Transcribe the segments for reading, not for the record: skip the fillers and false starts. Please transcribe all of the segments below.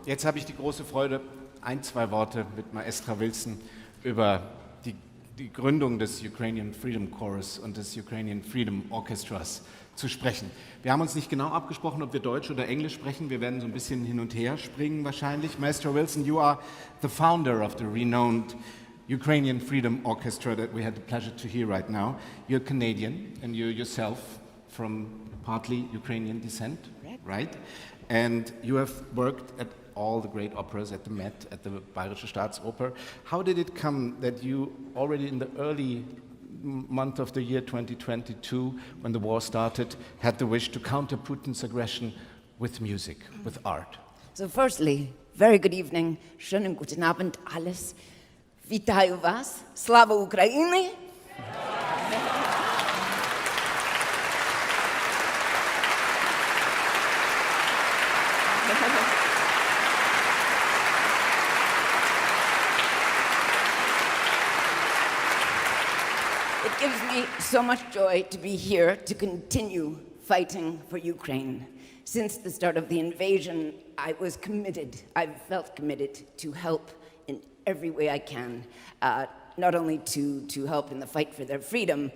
Jetzt habe ich die große Freude, zwei Worte mit Maestro Wilson über die Gründung des Ukrainian Freedom Chorus und des Ukrainian Freedom Orchestras zu sprechen. Wir haben uns nicht genau abgesprochen, ob wir Deutsch oder Englisch sprechen. Wir werden so ein bisschen hin und her springen wahrscheinlich. Maestro Wilson, you are the founder of the renowned Ukrainian Freedom Orchestra that we had the pleasure to hear right now. You're Canadian and you're yourself from partly Ukrainian descent, right? And you have worked at all the great operas, at the Met, at the Bayerische Staatsoper. How did it come that you already in the early month of the year 2022, when the war started, had the wish to counter Putin's aggression with music, with art? So firstly, very good evening, schönen guten Abend alles. Вітаю вас, слава Україні! It gives me so much joy to be here to continue fighting for Ukraine. Since the start of the invasion, I felt committed to help in every way I can, not only to help in the fight for their freedom,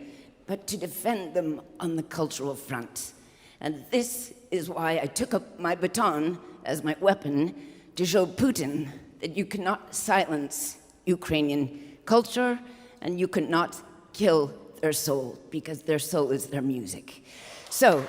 but to defend them on the cultural front. And this is why I took up my baton as my weapon to show Putin that you cannot silence Ukrainian culture and you cannot kill their soul, because their soul is their music. So,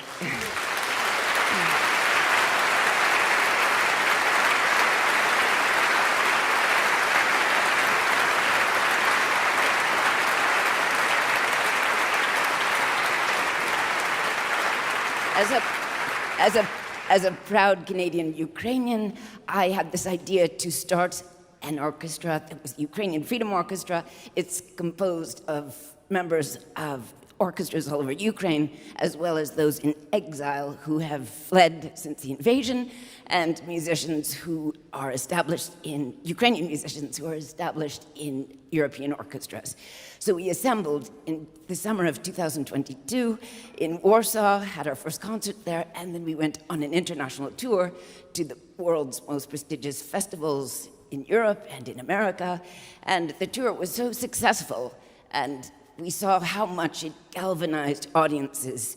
as a proud Canadian Ukrainian, I had this idea to start an orchestra that was the Ukrainian Freedom Orchestra. It's composed of members of orchestras all over Ukraine, as well as those in exile who have fled since the invasion, and musicians who are established in, Ukrainian musicians who are established in European orchestras. So we assembled in the summer of 2022 in Warsaw, had our first concert there, and then we went on an international tour to the world's most prestigious festivals in Europe and in America. And the tour was so successful, and we saw how much it galvanized audiences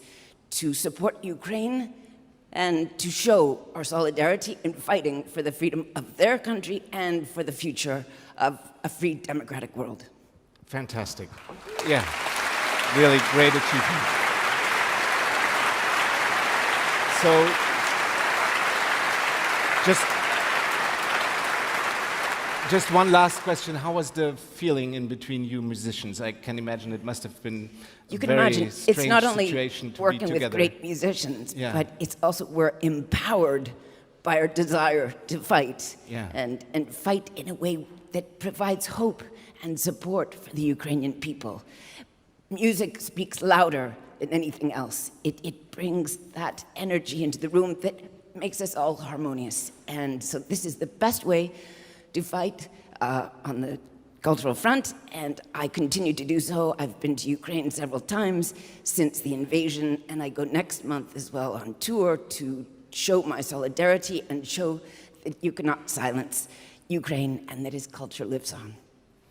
to support Ukraine and to show our solidarity in fighting for the freedom of their country and for the future of a free democratic world. Fantastic. Yeah, really great achievement. So, just one last question. How was the feeling in between you musicians? I can imagine it must have been a very strange it's not only situation to working be together. with great musicians, but it's also we're empowered by our desire to fight and fight in a way that provides hope and support for the Ukrainian people. Music speaks louder than anything else. It brings that energy into the room that makes us all harmonious. And so this is the best way to fight on the cultural front, and I continue to do so. I've been to Ukraine several times since the invasion, and I go next month as well on tour to show my solidarity and show that you cannot silence Ukraine and that his culture lives on.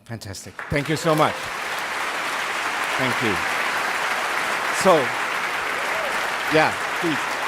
Fantastic. Thank you so much. Thank you. So, yeah, please.